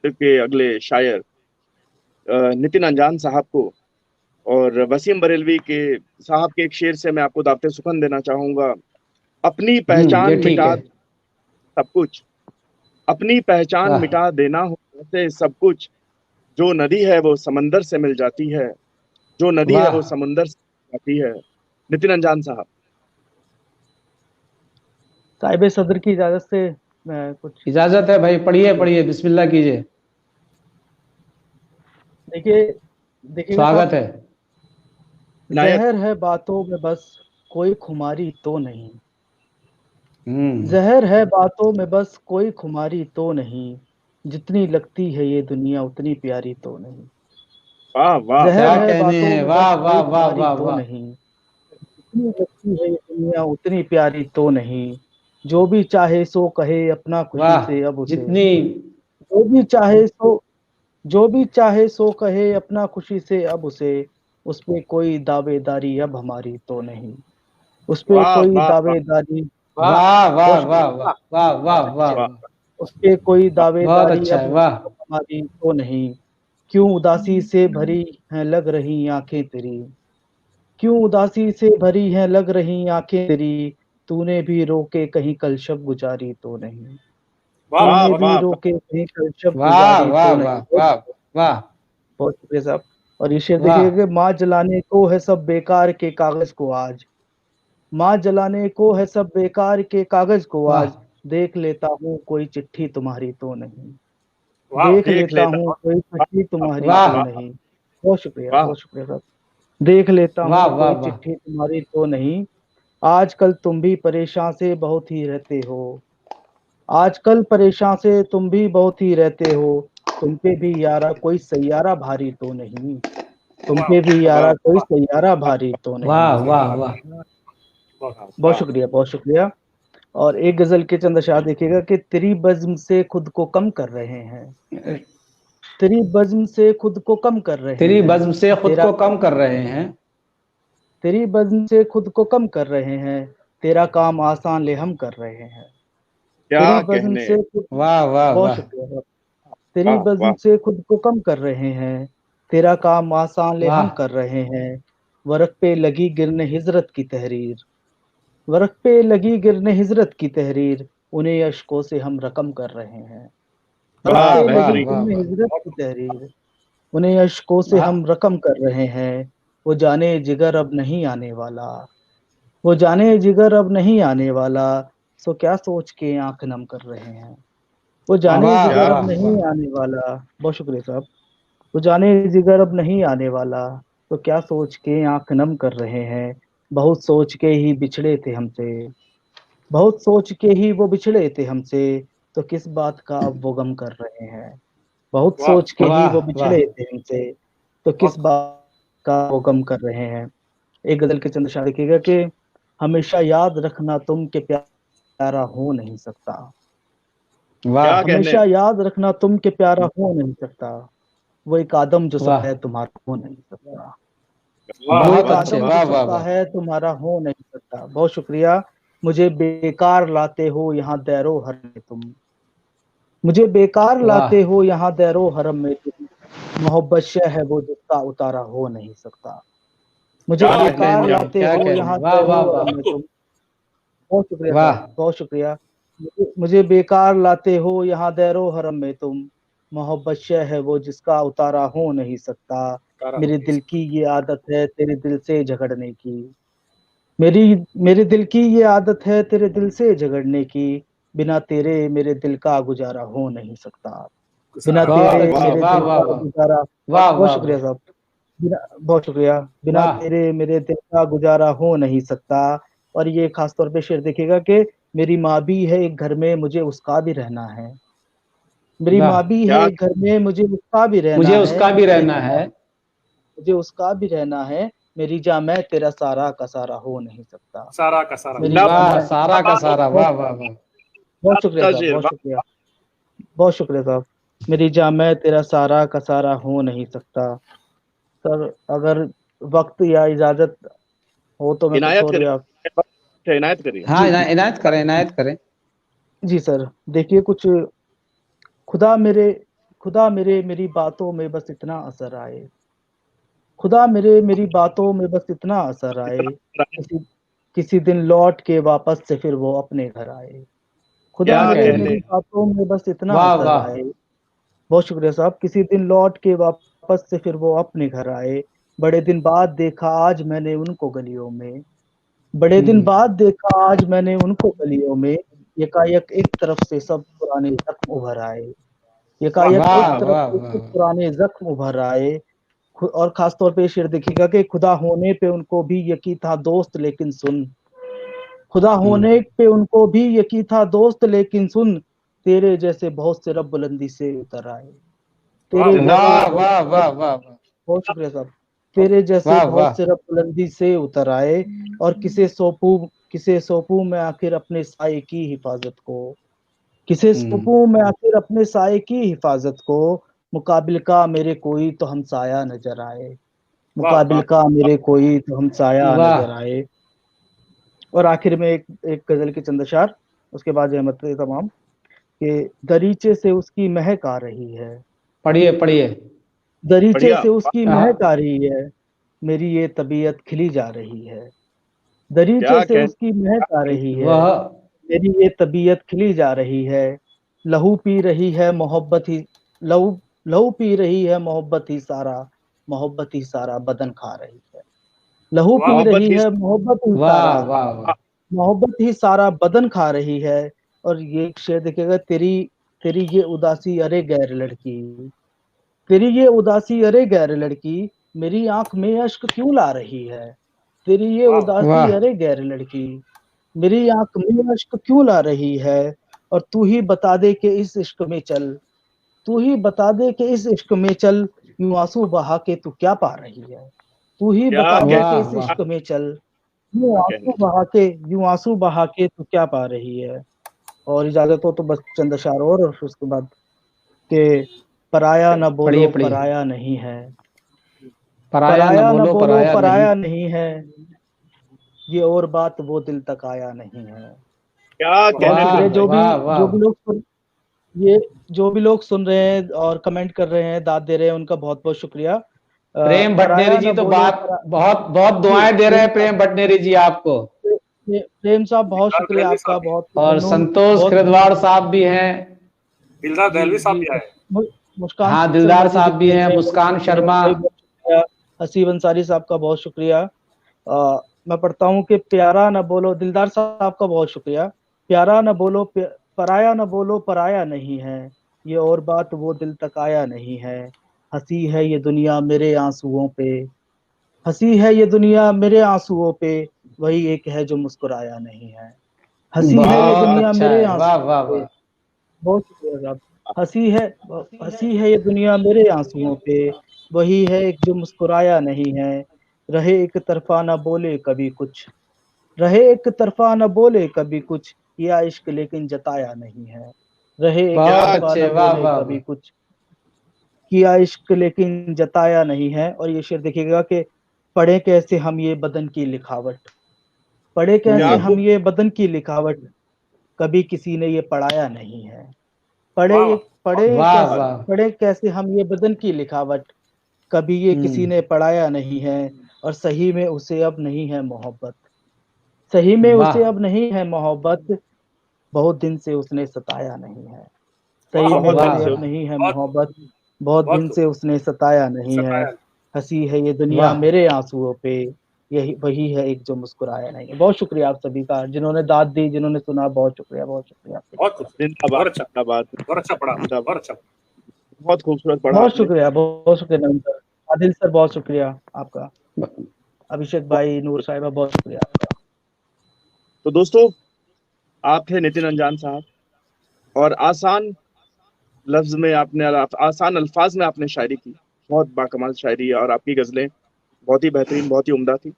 के अगले शायर नितिन अंजान साहब को और वसीम बरेलवी के साहब के एक शेर से मैं आपको दावते सुखन देना चाहूंगा। अपनी ये पहचान ठीक मिटा है। सब कुछ, अपनी पहचान वाह। मिटा देना हो ऐसे सब कुछ, जो नदी है वो समंदर से मिल जाती है, जो नदी है वाह। वो समंदर से मिल जाती है। नितिन अंजान साहब। साहिब सदर की इजाजत से मैं कुछ इजाजत है भाई, पढ़िए पढ़िए, बिस्मिल्लाह कीजिए। देखिए, देखिएगा स्वागत साहब, है। नायक। जहर है बातों में बस कोई खुमारी तो नहीं, हम्म। जहर है बातों में बस कोई खुमारी तो नहीं, जितनी लगती है ये दुनिया उतनी प्यारी तो नहीं। वाह वाह क्या जहर वाह। है कहने बातों हैं, में वाह बस वाह कोई वाह खुमारी वाह तो वाह। नहीं, जितनी लगती है ये दुनिया उतनी प्यारी तो नहीं। जो भी चाहे सो कहे अपना खुशी वाह। से अब उसे, जितनी जो भी चाहे सो जो भी चाहे सो कहे अपना खुशी से अब उसे, उस पे कोई दावेदारी अब हमारी तो नहीं, उस पे वाह कोई वाह वाह दावेदारी। वाह वाह बहुत वाह शुक्रिया। वाह वाह वाह वाह वाह। वाह। उस पे कोई बहुत दावेदारी अच्छा अब है, वाह। हमारी तो नहीं। क्यों उदासी से भरी हैं लग रही आंखें तेरी, क्यों उदासी से भरी हैं लग रही आंखें तेरी, तूने भी रोके कहीं कल शब गुजारी तो नहीं, वाह तूने भी वाह रोके कहीं कल शब वाह गुजारी वाह तो वाह नहीं। वाह वाह बहुत शुक्रिया साहब। और ये शेर वाह देखिएगा कि माँ जलाने को है सब बेकार के कागज को आज, माँ जलाने को है सब बेकार के कागज को वाह आज, देख लेता हूँ कोई चिट्ठी तुम्हारी तो नहीं, वाह। देख देख लेता लेता हूँ हूँ। कोई वाह चिट्ठी तुम्हारी वाह तो वाह नहीं। बहुत शुक्रिया, वाह। बहुत शुक्रिया साहब। देख लेता वाह हूँ वाह कोई वाह। चिट्ठी तुम्हारी तो नहीं, आजकल तुम भी परेशान से बहुत ही रहते हो, आजकल परेशान से तुम भी बहुत ही रहते हो, तुम पे भी यारा कोई सैयारा भारी तो नहीं, तुम पे भी वाह यारा कोई सैयारा भारी तो नहीं। वाह वाह वाह। बहुत शुक्रिया, बहुत शुक्रिया। और एक गजल के चंद अशआर देखिएगा कि तेरी बज़्म से खुद को कम कर रहे हैं, तेरी बज़्म से खुद को कम कर रहे तेरी हैं, बज़्म से खुद तेरा को कम कर रहे हैं। तेरी बज़्म से खुद को कम कर रहे हैं, तेरा काम आसान ले हम कर रहे हैं, तेरी क्या बज़्म कहने। से खुद। वाह वाह बहुत वाह शुक्रिया साहब। तेरी वाह बज़्म वाह से खुद को कम कर रहे हैं, तेरा काम आसान ले हम वाह कर रहे हैं, वर्क पे लगी गिरने हिजरत की तहरीर, वर्क पे लगी गिरने हिजरत की तहरीर, उन्हें अश्कों से हम रकम कर रहे हैं, वर्क वाह पे वाह लगी बेहतरीन। वाह गिरने वाह हिजरत की तहरीर, उन्हें अश्कों से वाह। हम रकम कर रहे हैं, वो जाने जिगर अब नहीं आने वाला, वो जाने जिगर अब नहीं आने वाला, सो क्या सोच के आंख नम कर रहे हैं, वो जाने वाह जिगर क्या। अब वाह नहीं वाह। आने वाला। बहुत शुक्रिया साहब। वो जाने जिगर अब नहीं आने वाला, तो क्या सोच के आंख नम कर रहे हैं, बहुत सोच के ही बिछड़े थे हमसे, बहुत सोच के ही वो बिछड़े थे हमसे, तो किस बात का अब वो गम कर रहे हैं, बहुत वाह सोच के ही वाह वो वाह। बिछड़े थे हमसे, तो किस बात का वो गम कर रहे हैं। एक गजल के चंद शेर देखिएगा कि हमेशा याद रखना तुम के प्यारा हो नहीं सकता, क्या वाह कहने। हमेशा याद रखना तुम के प्यारा हो नहीं सकता, वो एक आदम जो सब वाह। है तुम्हारा हो नहीं सकता, वाह वो बहुत एक वाह अच्छे, आदम वाह। जो वाह वाह सबका वाह। है तुम्हारा हो नहीं सकता। बहुत शुक्रिया। मुझे बेकार लाते हो यहाँ दैरो हरम में तुम, मुझे बेकार वाह लाते हो यहाँ दैरो हरम में तुम, मोहब्बत शह है वो जिसका उतारा हो नहीं सकता, मुझे क्या क्या कहने। बेकार कहने क्या। हैं, लाते क्या हो कहने हैं। यहाँ वाह दैरो वाह हरम वाह। में तुम। बहुत शुक्रिया वाह साहब, बहुत शुक्रिया। मुझे बेकार लाते हो यहाँ दैरो हरम में तुम, मोहब्बत शह है वो जिसका उतारा हो नहीं सकता, मेरे दिल की ये आदत है तेरे दिल से झगड़ने की, मेरी मेरे दिल की ये आदत है तेरे दिल से झगड़ने की, बिना तेरे मेरे दिल का गुजारा हो नहीं सकता, बिना बहुत तेरे अच्छे, वाह मेरे वाह दिल वाह का वाह। गुजारा। वाह बहुत वाह वाह। शुक्रिया साहब। बहुत शुक्रिया। बिना वाह तेरे मेरे दिल का गुजारा हो नहीं सकता। और ये खास तौर पे शेर देखिएगा कि मेरी माँ भी है एक घर में मुझे उसका भी रहना है, मेरी वाह। माँ भी है क्या। एक घर में मुझे उसका भी रहना मुझे है, उसका भी रहना मेरी है। मुझे उसका भी रहना है, मेरी जान मैं तेरा सारा का सारा हो नहीं सकता, सारा का सारा। मेरी नब। जान वाह, मैं। सारा का सारा, बहुत वाह वाह वाह। बहुत शुक्रिया का साहब, शेर। बहुत वाह। शुक्रिया, बहुत शुक्रिया साहब। मेरी जान मैं तेरा सारा का सारा हो नहीं सकता। सर अगर वक्त या इजाजत हो तो मैं कुछ इनायत और करिए। या। इनायत करिए। हाँ, जी जी इनायत करें, इनायत करें। जी सर। देखिए कुछ खुदा मेरे खुदा मेरे मेरी बातों में बस इतना असर आए, खुदा मेरे मेरी बातों में बस इतना असर आए, किसी किसी दिन लौट के वापस से फिर वो अपने घर आए। खुदा क्या मेरे कहने। मेरी बातों में बस इतना वाह असर वाह आए। बहुत शुक्रिया साहब। किसी दिन लौट के वापस से फिर वो अपने घर आए, बड़े दिन बाद देखा आज मैंने उनको गलियों में, बड़े दिन बाद देखा आज मैंने उनको गलियों में, एकाएक एक तरफ से सब पुराने जख्म उभर आए, एकाएक वाह एक तरफ वाह से वाह सब पुराने जख्म उभर आए। और खास तौर पे शेर देखिएगा कि खुदा होने पे उनको भी यकीन था दोस्त, लेकिन सुन, खुदा होने पे उनको भी यकीन था दोस्त, लेकिन सुन, तेरे जैसे बहुत से रब बुलंदी से उतर आए, तेरे जैसे वाह बहुत वाह वाह वाह वाह बहुत शुक्रिया साहब, तेरे जैसे वाह बहुत वाह से रब बुलंदी से उतर आए। और किसे सौंपूं मैं आखिर अपने साए की हिफाजत को, किसे सौंपूं मैं आखिर अपने साए की हिफाजत को, मुकाबिल का मेरे कोई तो हमसाया नजर आए, मुकाबिल का मेरे कोई तो हमसाया वाह नजर आए। और आखिर में एक गजल के चंद अशार, उसके बाद जहमत तमाम, कि दरीचे से उसकी महक आ रही है, पढ़िए पढ़िए। दरीचे बढ़िया। से उसकी महक हाँ, आ रही है, मेरी ये तबीयत खिली जा रही है, दरीचे क्या से कहने। उसकी महक आ रही है, वह मेरी ये तबीयत खिली जा रही है, लहू पी रही है मोहब्बत ही, लहू लहू पी रही है मोहब्बत ही सारा बदन खा रही है, लहू पी मोहब्बत रही ही। है मोहब्बत ही वाह सारा, वाह वाह मोहब्बत ही सारा बदन खा रही है। और ये एक शेर देखिएगा, तेरी तेरी ये उदासी अरे गैर लड़की, तेरी ये उदासी अरे गैर लड़की, मेरी आंख में अश्क क्यों ला रही है, तेरी ये उदासी वाह अरे गैर लड़की, मेरी आंख में अश्क क्यों ला रही है। और तू ही बता दे कि इस इश्क में चल, तू ही बता दे कि इस इश्क में चल, यूं आंसू बहा के तू क्या पा रही है, तू ही क्या बता दे कि वाह इस वाह इश्क में चल, यूं कहने। आंसू बहा के तू क्या पा रही है। और इजाजत हो तो बस चंद अशार और उसके बाद के, पराया न पढ़िए बोलो पढ़िए। पराया नहीं है, पराया न पराया न बोलो बोलो पराया नहीं। पराया नहीं है, ये और बात वो दिल तक आया नहीं है। क्या बहुत कहने वाह शुक्रिया लगे भाई। वाह वाह ये जो भी लोग सुन रहे हैं और कमेंट कर रहे हैं, दाद दे रहे हैं, उनका बहुत बहुत शुक्रिया। प्रेम भटनेरी पराया जी न तो बोलो बात बहुत बहुत जी, दुआएं दे रहे हैं प्रेम भटनेरी जी आपको। प्रेम साहब बहुत शुक्रिया आपका, बहुत और ममनून, संतोष बहुत खिरदवाड़ साहब भी हैं। दिलदार जी दहलवी साहब जी भी आए। मुस्कान हाँ शर्मा दिलदार जी भी साहब भी देख हैं, रहे हैं, बहुत मुस्कान शुक्रिया शर्मा। भाई, बहुत शुक्रिया। हसीब अंसारी साहब का बहुत शुक्रिया। मैं पढ़ता हूँ कि प्यारा न बोलो, दिलदार साहब का बहुत शुक्रिया। प्यारा न बोलो पराया न बोलो पराया नहीं है, ये और बात वो दिल तक आया नहीं है, हंसी है ये दुनिया मेरे आंसुओं पे, हंसी है ये दुनिया मेरे आंसुओं पे, वही एक है जो मुस्कुराया नहीं है, हंसी है ये बहुत दुनिया अच्छा मेरे है, वाह आंसुओं वाह पे। वाह। बहुत शुक्रिया साहब। हंसी है हंसी है ये दुनिया मेरे आंसुओं पे, वही है एक जो मुस्कुराया नहीं है, रहे एक तरफा ना बोले कभी कुछ, रहे एक तरफा न बोले कभी कुछ, किया इश्क लेकिन जताया नहीं है, रहे एक क्या बहुत तरफा अच्छे, न वाह बोले वाह कभी वाह। कुछ, किया इश्क लेकिन जताया नहीं है। और ये शेर देखिएगा कि पढ़े कैसे हम ये बदन की लिखावट, पढ़े कैसे क्या हम खूब। ये बदन की लिखावट, कभी किसी ने ये पढ़ाया नहीं है, वाह वाह। पढ़े कैसे हम ये बदन की लिखावट, कभी ये किसी ने पढ़ाया नहीं है। और सही में उसे अब नहीं है मोहब्बत, सही में वाह उसे अब नहीं है मोहब्बत, बहुत दिन से उसने सताया नहीं है, सही में बहुत दिन वाह उसे से। अब नहीं है मोहब्बत, बहुत दिन बहुत से उसने सताया नहीं है, सताया। हंसी है ये दुनिया वाह। मेरे आंसुओं पे, यही वही है एक जो मुस्कुराया नहीं है। बहुत शुक्रिया आप सभी का, जिन्होंने दाद दी, जिन्होंने सुना, बहुत शुक्रिया, बहुत शुक्रिया आप सभी बहुत का। खूब, जिंदाबाद बहुत अच्छा, जिंदाबाद बहुत अच्छा पढ़ा, जिंदाबाद। बहुत अच्छा। बहुत खूबसूरत पढ़ा बहुत आपने। शुक्रिया, बहुत शुक्रिया नवीन सर, आदिल सर बहुत शुक्रिया आपका, अभिषेक बहुत भाई, नूर खूबसूरत। साहिबा बहुत शुक्रिया आपका। तो दोस्तों, आप थे नितिन अंजान साहब, और आसान लफ्ज में आपने, आसान अल्फाज में आपने शायरी की। बहुत बाकमाल शायरी है, और आपकी गजलें बहुत ही बेहतरीन, बहुत ही उम्दा थी।